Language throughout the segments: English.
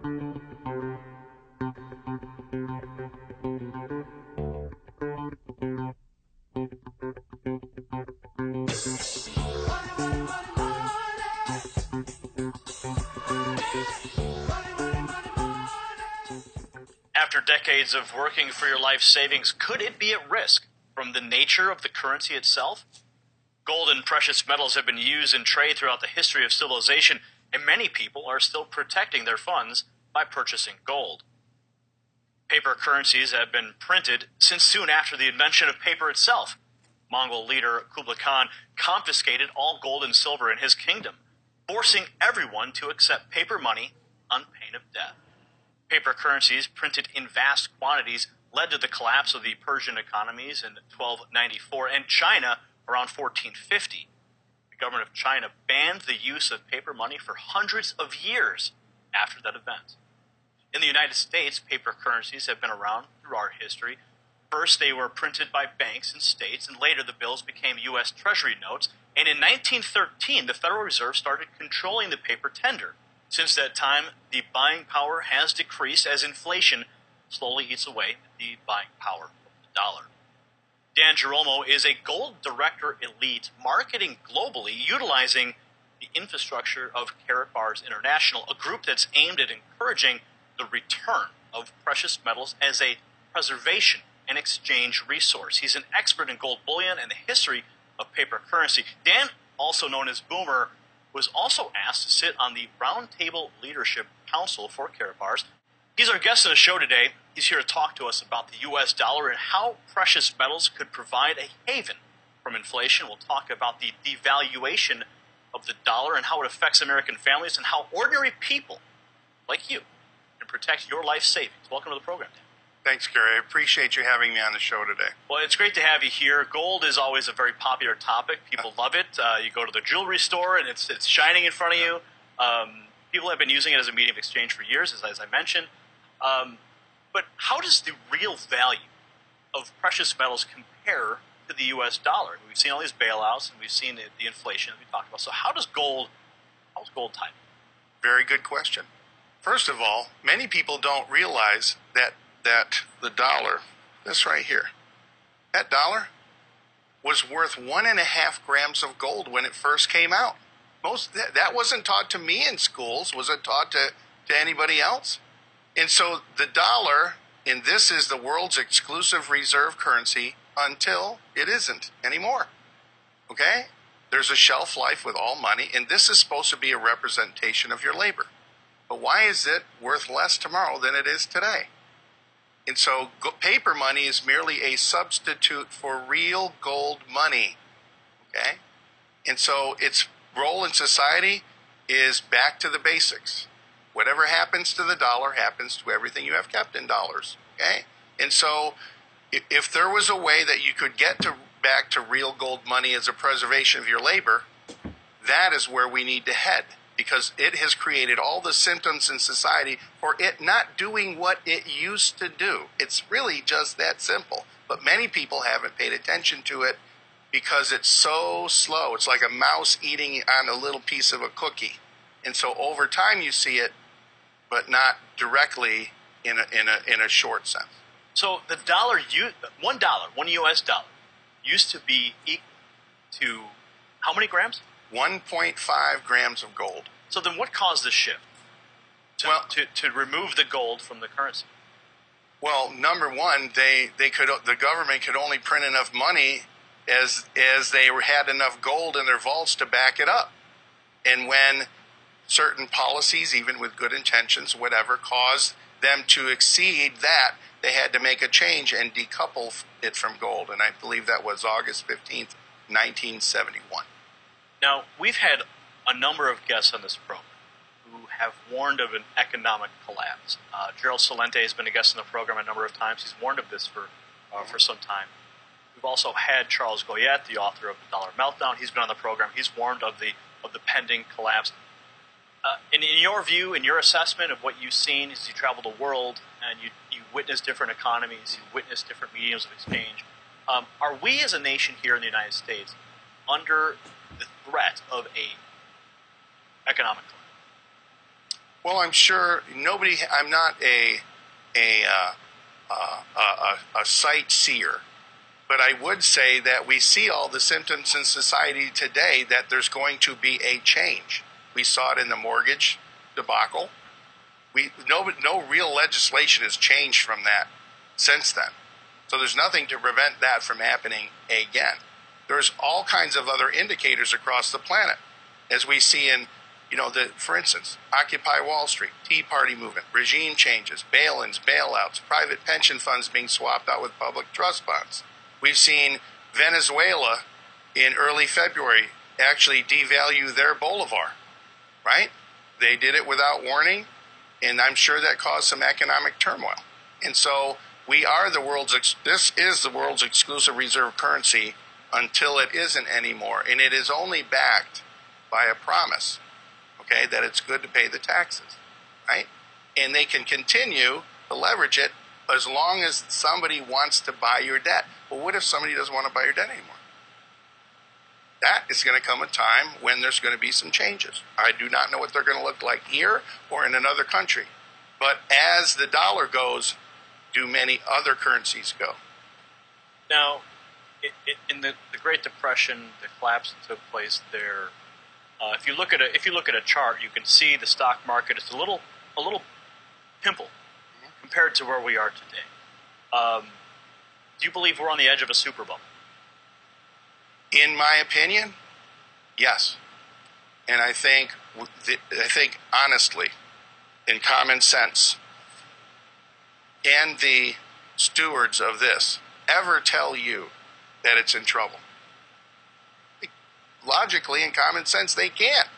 After decades of working for your life savings, could it be at risk from the nature of the currency itself? Gold and precious metals have been used in trade throughout the history of civilization, and many people are still protecting their funds by purchasing gold. Paper currencies have been printed since soon after the invention of paper itself. Mongol leader Kublai Khan confiscated all gold and silver in his kingdom, forcing everyone to accept paper money on pain of death. Paper currencies printed in vast quantities led to the collapse of the Persian economies in 1294 and China around 1450. The government of China banned the use of paper money for hundreds of years after that event. In the United States, paper currencies have been around through our history. First, they were printed by banks and states, and later the bills became U.S. Treasury notes. And in 1913, the Federal Reserve started controlling the paper tender. Since that time, the buying power has decreased as inflation slowly eats away at the buying power of the dollar. Dan Girolmo is a gold director elite marketing globally, utilizing the infrastructure of Karatbars International, a group that's aimed at encouraging the return of precious metals as a preservation and exchange resource. He's an expert in gold bullion and the history of paper currency. Dan, also known as Boomer, was also asked to sit on the Roundtable Leadership Council for Karatbars. He's our guest on the show today. He's here to talk to us about the U.S. dollar and how precious metals could provide a haven from inflation. We'll talk about the devaluation of the dollar and how it affects American families and how ordinary people like you can protect your life savings. Welcome to the program, Dan. Thanks, Gary. I appreciate you having me on the show today. Well, it's great to have you here. Gold is always a very popular topic. People love it. You go to the jewelry store and it's shining in front of you. People have been using it as a medium of exchange for years, as I mentioned. But how does the real value of precious metals compare to the U.S. dollar? We've seen all these bailouts and we've seen the inflation that we talked about. So how does gold tie? Very good question. First of all, many people don't realize that the dollar, this right here, that dollar was worth 1.5 grams of gold when it first came out. That wasn't taught to me in schools. Was it taught to anybody else? And so the dollar, and this is the world's exclusive reserve currency until it isn't anymore. Okay? There's a shelf life with all money, and this is supposed to be a representation of your labor. But why is it worth less tomorrow than it is today? And so paper money is merely a substitute for real gold money. Okay? And so its role in society is back to the basics. Whatever happens to the dollar happens to everything you have kept in dollars. Okay? And so if there was a way that you could get back to real gold money as a preservation of your labor, that is where we need to head, because it has created all the symptoms in society for it not doing what it used to do. It's really just that simple. But many people haven't paid attention to it because it's so slow. It's like a mouse eating on a little piece of a cookie. And so over time you see it, but not directly in a short sense. So the dollar, $1 U.S. dollar, used to be equal to how many grams? 1.5 grams of gold. So then what caused this shift to remove the gold from the currency? Well, number one, the government could only print enough money as they had enough gold in their vaults to back it up. And when certain policies, even with good intentions, whatever, caused them to exceed that, they had to make a change and decouple it from gold. And I believe that was August 15th, 1971. Now, we've had a number of guests on this program who have warned of an economic collapse. Gerald Salente has been a guest on the program a number of times. He's warned of this for some time. We've also had Charles Goyette, the author of The Dollar Meltdown. He's been on the program. He's warned of the pending collapse. In your view, in your assessment of what you've seen as you travel the world and you witness different economies, you witness different mediums of exchange, are we as a nation here in the United States under the threat of a economic collapse? Well, I'm sure nobody. I'm not a sightseer, but I would say that we see all the symptoms in society today that there's going to be a change. We saw it in the mortgage debacle. No real legislation has changed from that since then. So there's nothing to prevent that from happening again. There's all kinds of other indicators across the planet, as we see in, for instance, Occupy Wall Street, Tea Party movement, regime changes, bail-ins, bailouts, private pension funds being swapped out with public trust bonds. We've seen Venezuela in early February actually devalue their bolivar, right? They did it without warning, and I'm sure that caused some economic turmoil. And so this is the world's exclusive reserve currency until it isn't anymore, and it is only backed by a promise, okay, that it's good to pay the taxes, right? And they can continue to leverage it as long as somebody wants to buy your debt. Well, what if somebody doesn't want to buy your debt anymore? That is going to come a time when there's going to be some changes. I do not know what they're going to look like here or in another country. But as the dollar goes, do many other currencies go? Now, in the Great Depression, the collapse that took place there, if you look at a chart, you can see the stock market is a little pimple compared to where we are today. Do you believe we're on the edge of a super bubble? In my opinion, yes. And I think honestly, in common sense, can the stewards of this ever tell you that it's in trouble? Logically, in common sense, they can't,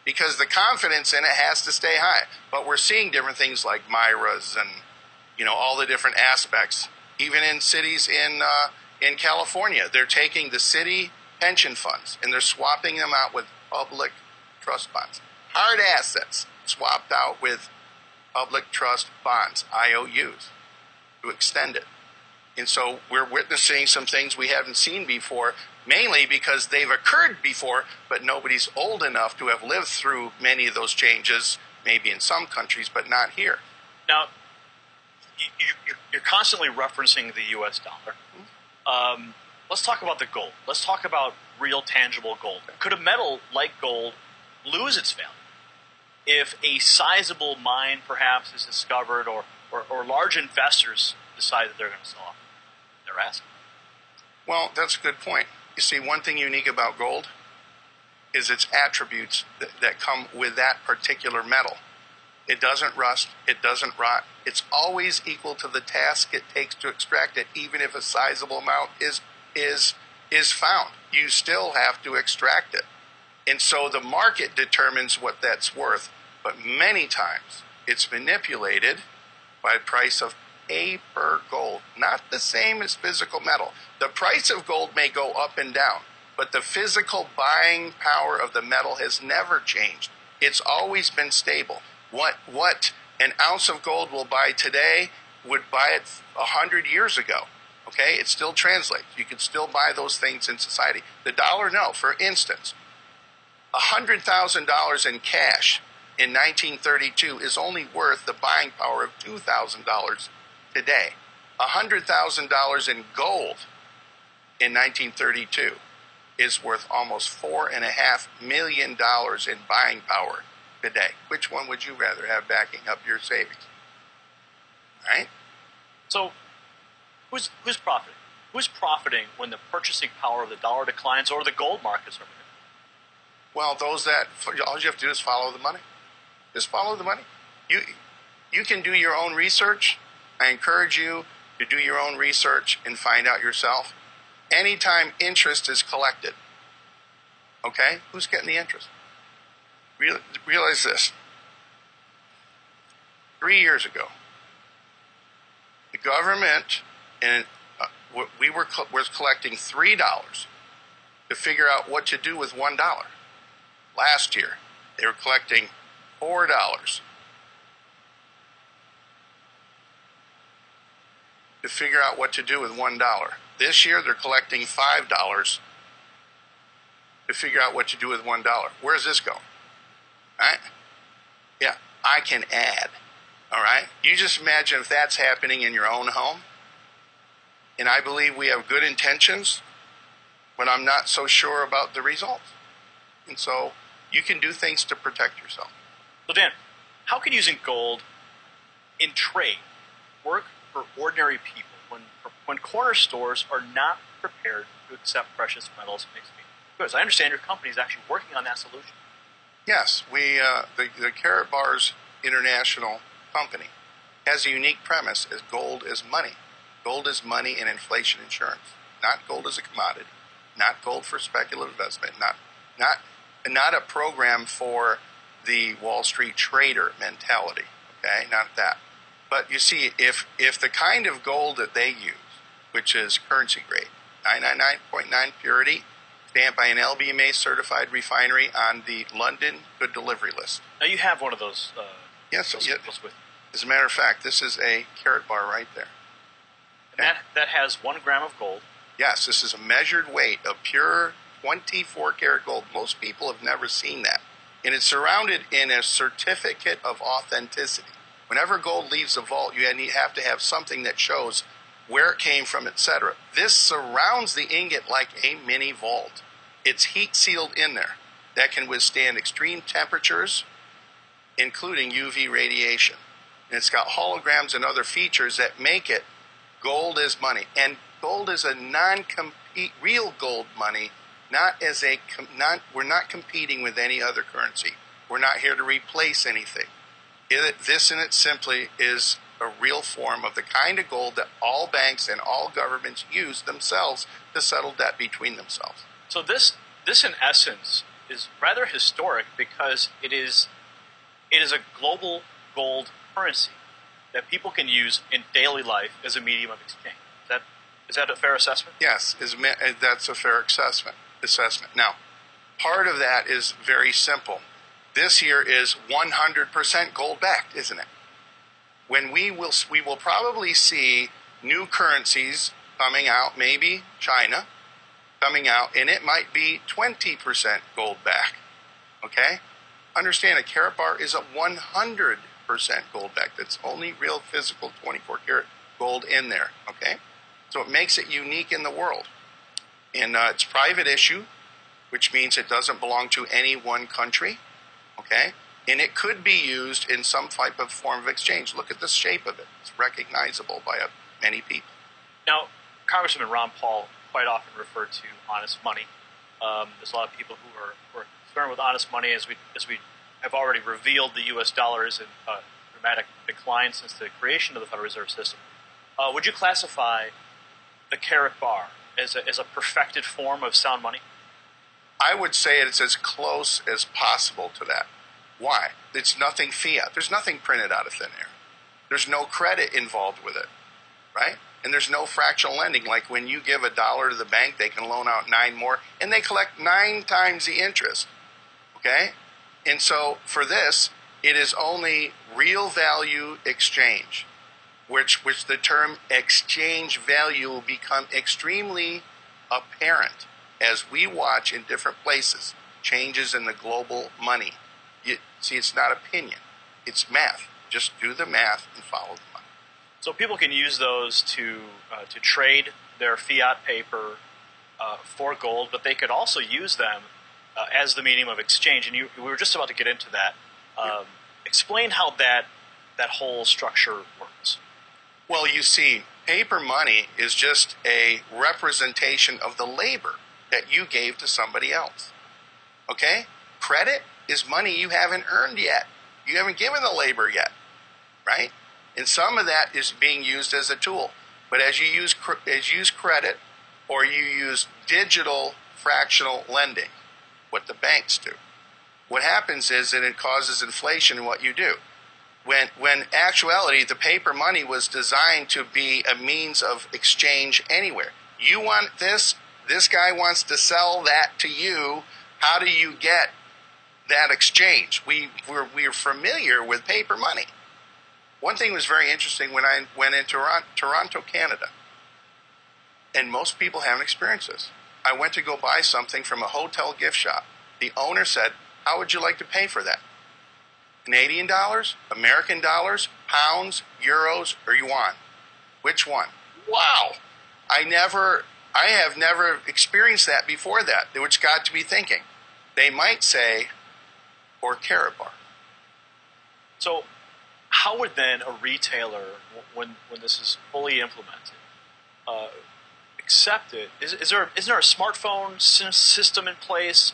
because the confidence in it has to stay high. But we're seeing different things like MIRAs and all the different aspects. Even in cities in California, they're taking the city pension funds and they're swapping them out with public trust bonds. Hard assets swapped out with public trust bonds, IOUs, to extend it. And so we're witnessing some things we haven't seen before, mainly because they've occurred before, but nobody's old enough to have lived through many of those changes, maybe in some countries, but not here. Now, you're constantly referencing the U.S. dollar. Let's talk about the gold. Let's talk about real, tangible gold. Could a metal like gold lose its value if a sizable mine perhaps is discovered or large investors decide that they're going to sell off their assets? Well, that's a good point. You see, one thing unique about gold is its attributes that come with that particular metal. It doesn't rust. It doesn't rot. It's always equal to the task it takes to extract it, even if a sizable amount is found. You still have to extract it. And so the market determines what that's worth, but many times it's manipulated by the price of paper gold, not the same as physical metal. The price of gold may go up and down, but the physical buying power of the metal has never changed. It's always been stable. What an ounce of gold will buy today would buy it 100 years ago. Okay, it still translates. You can still buy those things in society. The dollar, no. For instance, $100,000 in cash in 1932 is only worth the buying power of $2,000 today. $100,000 in gold in 1932 is worth almost $4.5 million in buying power today. Which one would you rather have backing up your savings? Right? So, who's profiting? Who's profiting when the purchasing power of the dollar declines or the gold markets are manipulated? Well, all you have to do is follow the money. Just follow the money. You can do your own research. I encourage you to do your own research and find out yourself. Anytime interest is collected, okay, who's getting the interest? Realize this. 3 years ago, the government was collecting $3 to figure out what to do with $1. Last year, they were collecting $4 to figure out what to do with $1. This year, they're collecting $5 to figure out what to do with $1. Where's this going? Right? Yeah, I can add. All right? You just imagine if that's happening in your own home. And I believe we have good intentions, but I'm not so sure about the results. And so you can do things to protect yourself. So Dan, how can using gold in trade work for ordinary people when corner stores are not prepared to accept precious metals in exchange? Because I understand your company is actually working on that solution. Yes, the Karatbars International company has a unique premise as gold is money. Gold is money and inflation insurance. Not gold as a commodity. Not gold for speculative investment. Not a program for the Wall Street trader mentality. Okay, not that. But you see, if the kind of gold that they use, which is currency grade, 999.9 purity, stamped by an LBMA certified refinery on the London Good Delivery list. Now you have one of those. Yes. Those with. As a matter of fact, this is a Karatbar right there. And that has 1 gram of gold. Yes, this is a measured weight of pure 24 karat gold. Most people have never seen that. And it's surrounded in a certificate of authenticity. Whenever gold leaves the vault, you have to have something that shows where it came from, etc. This surrounds the ingot like a mini vault. It's heat sealed in there that can withstand extreme temperatures, including UV radiation. And it's got holograms and other features that make it gold is money. And gold is a non-compete, real gold money, we're not competing with any other currency. We're not here to replace anything. This in it simply is a real form of the kind of gold that all banks and all governments use themselves to settle debt between themselves. So this in essence is rather historic because it is a global gold currency that people can use in daily life as a medium of exchange. Is that a fair assessment? Yes, that's a fair assessment. Now, part of that is very simple. This here is 100% gold backed, isn't it? When we will probably see new currencies coming out, maybe China coming out, and it might be 20% gold back. Okay? Understand, a Karatbar is a 100% gold back. That's only real physical 24 karat gold in there. Okay? So it makes it unique in the world. And it's private issue, which means it doesn't belong to any one country. Okay? And it could be used in some type of form of exchange. Look at the shape of it. It's recognizable by many people. Now, Congressman Ron Paul quite often referred to honest money. There's a lot of people who are concerned with honest money, as we have already revealed. The U.S. dollar is in dramatic decline since the creation of the Federal Reserve System. Would you classify the Karatbar as a perfected form of sound money? I would say it's as close as possible to that. Why? It's nothing fiat. There's nothing printed out of thin air. There's no credit involved with it, right? And there's no fractional lending. Like when you give $1 to the bank, they can loan out 9 more, and they collect 9 times the interest, okay? And so for this, it is only real value exchange, which the term exchange value will become extremely apparent as we watch in different places changes in the global money. See, it's not opinion. It's math. Just do the math and follow the money. So people can use those to trade their fiat paper for gold, but they could also use them as the medium of exchange. And we were just about to get into that. Explain how that whole structure works. Well, you see, paper money is just a representation of the labor that you gave to somebody else. Okay? Credit is money you haven't earned yet. You haven't given the labor yet, right? And some of that is being used as a tool. But as you use credit or you use digital fractional lending, what the banks do, what happens is that it causes inflation in what you do. When actuality, the paper money was designed to be a means of exchange anywhere. You want this guy wants to sell that to you. How do you get that exchange? We're familiar with paper money. One thing was very interesting when I went into Toronto, Canada, and most people haven't experienced this. I went to go buy something from a hotel gift shop. The owner said, "How would you like to pay for that?" Canadian dollars, American dollars, pounds, euros, or yuan? Which one? Wow. I have never experienced that before that, which got to be thinking. They might say, or Karatbar. So how would then a retailer, when this is fully implemented, accept it? Isn't there a smartphone system in place?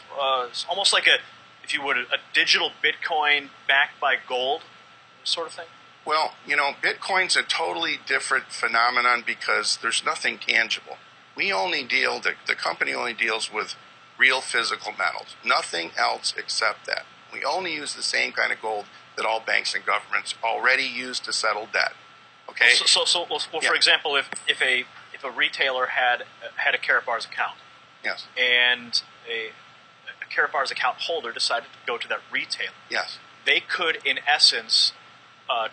It's almost like if you would, a digital Bitcoin backed by gold sort of thing? Well, Bitcoin's a totally different phenomenon because there's nothing tangible. The company only deals with real physical metals. Nothing else except that. We only use the same kind of gold that all banks and governments already use to settle debt. Okay. For example, if a retailer had a Karatbars account, yes, and a Karatbars account holder decided to go to that retailer, yes, they could, in essence,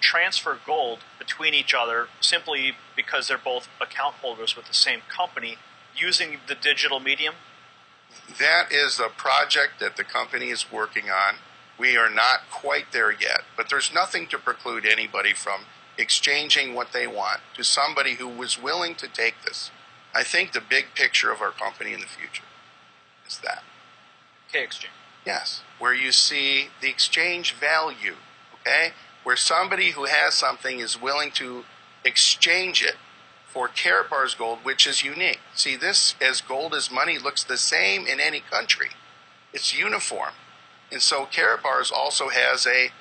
transfer gold between each other simply because they're both account holders with the same company using the digital medium? That is a project that the company is working on. We are not quite there yet, but there's nothing to preclude anybody from exchanging what they want to somebody who was willing to take this. I think the big picture of our company in the future is that. K-exchange. Yes, where you see the exchange value, okay? Where somebody who has something is willing to exchange it for Karatbars gold, which is unique. See, this, as gold as money, looks the same in any country. It's uniform. And so Karatbars also has a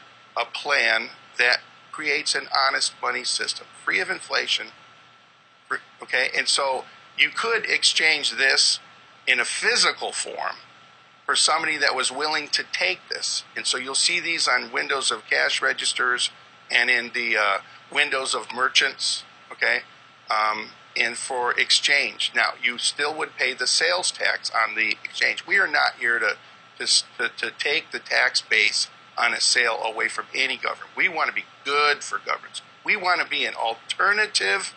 plan that creates an honest money system, free of inflation. Okay, and so you could exchange this in a physical form for somebody that was willing to take this. And so you'll see these on windows of cash registers and in the windows of merchants, okay, and for exchange. Now, you still would pay the sales tax on the exchange. We are not here to take the tax base on a sale away from any government. We want to be good for governments. We want to be an alternative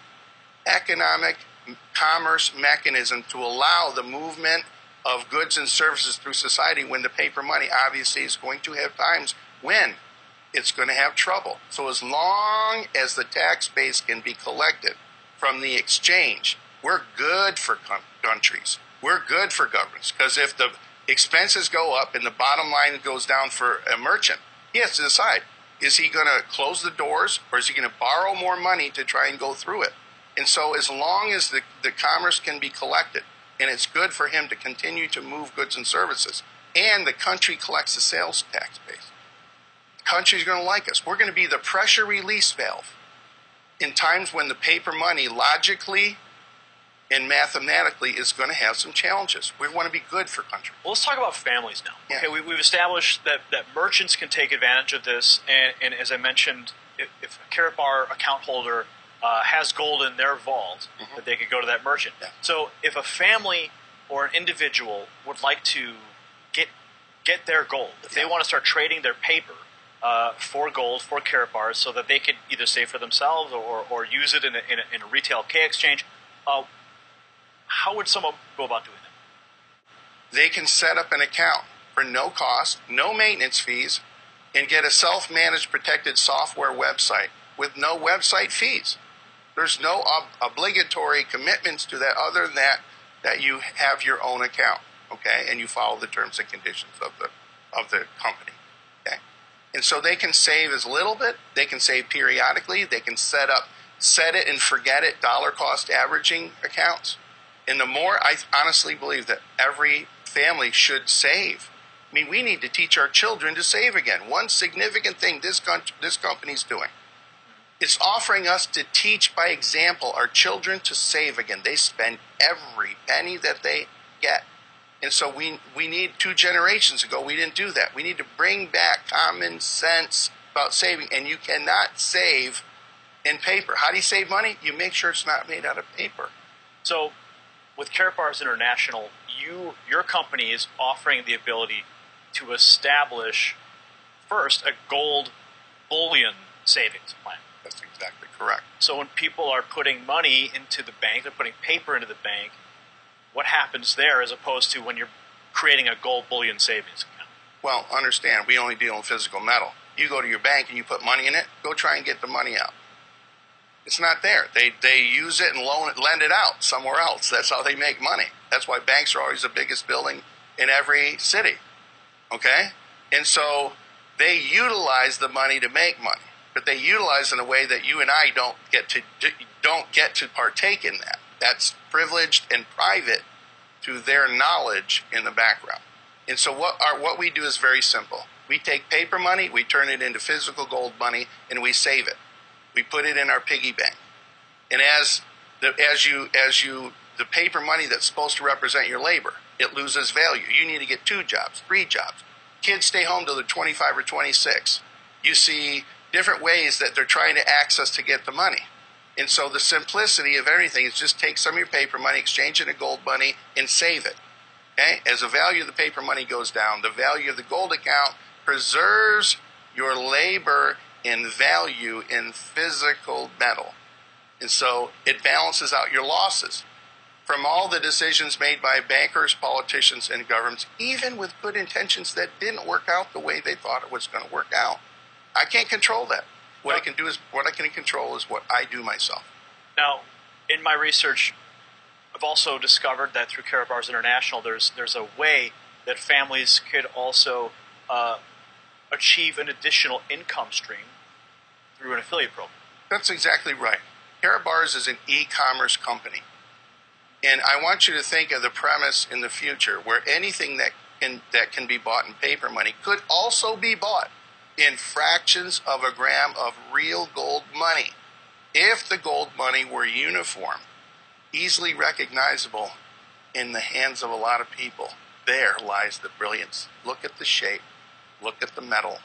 economic commerce mechanism to allow the movement of goods and services through society when the paper money obviously is going to have times when it's going to have trouble. So as long as the tax base can be collected from the exchange, we're good for countries. We're good for governments. Because if the expenses go up and the bottom line goes down for a merchant, he has to decide, is he going to close the doors or is he going to borrow more money to try and go through it? And so as long as the commerce can be collected, and it's good for him to continue to move goods and services, and the country collects the sales tax base, the country's going to like us. We're going to be the pressure release valve in times when the paper money logically and mathematically is going to have some challenges. We want to be good for country. Well, let's talk about families now. Yeah. Okay, we've established that merchants can take advantage of this, and as I mentioned, if a Karatbar account holder has gold in their vault, that they could go to that merchant. Yeah. So if a family or an individual would like to get their gold, if they want to start trading their paper for gold, for Karatbars, so that they could either save for themselves or use it in a retail K-exchange, how would someone go about doing that? They can set up an account for no cost, no maintenance fees, and get a self-managed protected software website with no website fees. There's no obligatory commitments to that other than that you have your own account, okay, and you follow the terms and conditions of the company, okay. And so they can save as little bit, they can save periodically, they can set it and forget it, dollar cost averaging accounts. And the more, I honestly believe that every family should save. I mean, we need to teach our children to save again. One significant thing this company's doing, it's offering us to teach by example our children to save again. They spend every penny that they get. And so we need 2 generations ago, we didn't do that. We need to bring back common sense about saving. And you cannot save in paper. How do you save money? You make sure it's not made out of paper. So with Karatbars International, your company is offering the ability to establish, first, a gold bullion savings plan. That's exactly correct. So when people are putting money into the bank, they're putting paper into the bank, what happens there as opposed to when you're creating a gold bullion savings account? Well, understand, we only deal in physical metal. You go to your bank and you put money in it, go try and get the money out. It's not there. They use it and lend it out somewhere else. That's how they make money. That's why banks are always the biggest building in every city. Okay? And so they utilize the money to make money, but they utilize it in a way that you and I don't get to partake in that. That's privileged and private to their knowledge in the background. And so what we do is very simple. We take paper money, we turn it into physical gold money, and we save it. We put it in our piggy bank. And as the paper money that's supposed to represent your labor, it loses value. You need to get 2 jobs, 3 jobs. Kids stay home till they're 25 or 26. You see different ways that they're trying to access to get the money. And so the simplicity of everything is just take some of your paper money, exchange it into gold money, and save it. Okay? As the value of the paper money goes down, the value of the gold account preserves your labor in value in physical metal. And so it balances out your losses. From all the decisions made by bankers, politicians, and governments, even with good intentions that didn't work out the way they thought it was going to work out. I can't control that. What I can control is what I do myself. Now, in my research, I've also discovered that through Karatbars International, there's a way that families could also achieve an additional income stream through an affiliate program. That's exactly right. Karatbars is an e-commerce company. And I want you to think of the premise in the future where anything that can be bought in paper money could also be bought in fractions of a gram of real gold money. If the gold money were uniform, easily recognizable in the hands of a lot of people, there lies the brilliance. Look at the shape, look at the metal,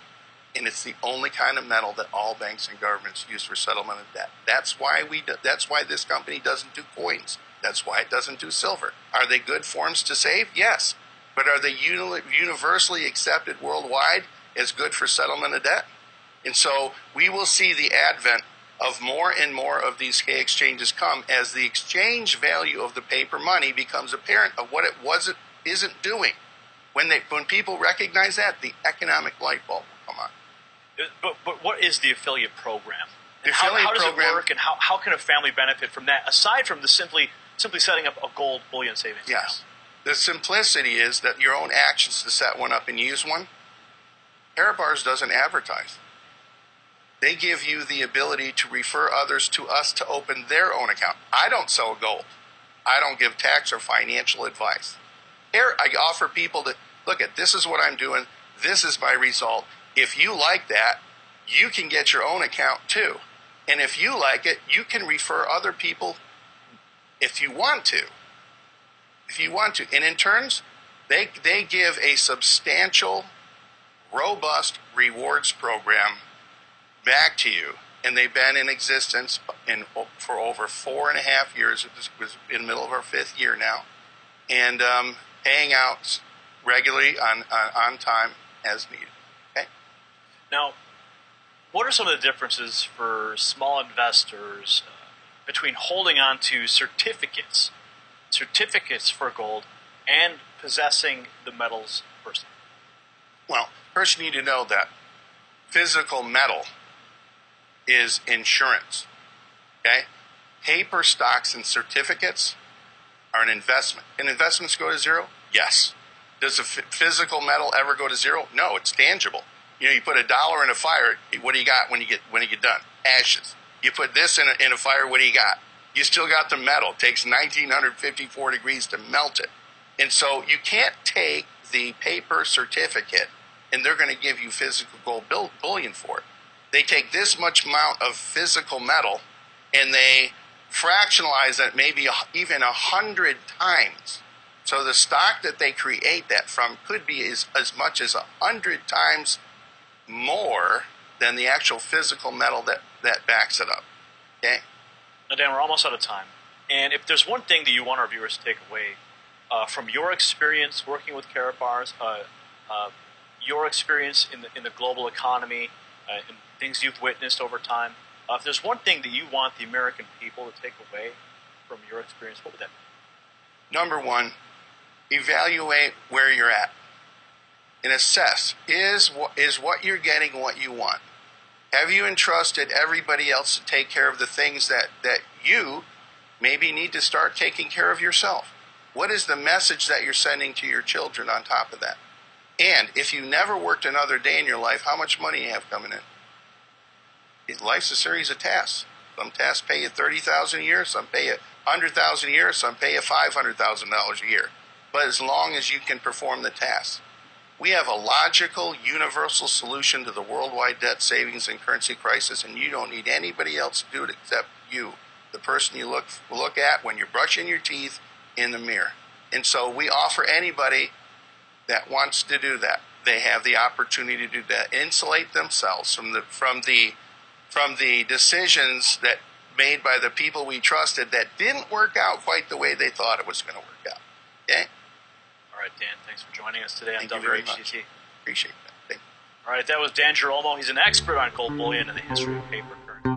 and it's the only kind of metal that all banks and governments use for settlement of debt. That's why this company doesn't do coins. That's why it doesn't do silver. Are they good forms to save? Yes. But are they universally accepted worldwide as good for settlement of debt? And so we will see the advent of more and more of these K exchanges come as the exchange value of the paper money becomes apparent of what it isn't doing. When people recognize that, the economic light bulb will come on. But what is the affiliate program? The how affiliate does program, it work, and how can a family benefit from that, aside from the simply setting up a gold bullion savings account? Yes. The simplicity is that your own actions to set one up and use one. Karatbars doesn't advertise. They give you the ability to refer others to us to open their own account. I don't sell gold. I don't give tax or financial advice. Here, I offer people to, look at, this is what I'm doing. This is my result. If you like that, you can get your own account too. And if you like it, you can refer other people if you want to. If you want to. And in turns, they give a substantial, robust rewards program back to you. And they've been in existence for over 4.5 years. It was in the middle of our 5th year now. And paying out regularly on time as needed. Okay? Now, what are some of the differences for small investors between holding on to certificates for gold, and possessing the metals personally? Well, first you need to know that physical metal is insurance. Okay? Paper stocks and certificates are an investment. Can investments go to zero? Yes. Does a physical metal ever go to zero? No, it's tangible. You know, you put $1 in a fire, what do you got when you get done? Ashes. You put this in a fire, what do you got? You still got the metal. It takes 1954 degrees to melt it. And so you can't take the paper certificate and they're going to give you physical gold bullion for it. They take this much amount of physical metal and they fractionalize it maybe even 100 times. So the stock that they create that from could be as much as 100 times more than the actual physical metal that backs it up. Okay? Now, Dan, we're almost out of time. And if there's one thing that you want our viewers to take away from your experience working with Karatbars, your experience in the global economy, and things you've witnessed over time, if there's one thing that you want the American people to take away from your experience, what would that be? Number one, evaluate where you're at and assess, is what you're getting what you want? Have you entrusted everybody else to take care of the things that you maybe need to start taking care of yourself? What is the message that you're sending to your children on top of that? And if you never worked another day in your life, how much money you have coming in? Life's a series of tasks. Some tasks pay you $30,000 a year, some pay you $100,000 a year, some pay you $500,000 a year. But as long as you can perform the tasks. We have a logical, universal solution to the worldwide debt, savings, and currency crisis, and you don't need anybody else to do it except you, the person you look at when you're brushing your teeth in the mirror. And so we offer anybody that wants to do that. They have the opportunity to do that, insulate themselves from the decisions that made by the people we trusted that didn't work out quite the way they thought it was going to work out. Okay? All right, Dan, thanks for joining us today on Thank you very WHCT. much. Appreciate that. Thank you. All right, that was Dan Girolmo. He's an expert on gold bullion and the history of paper currency.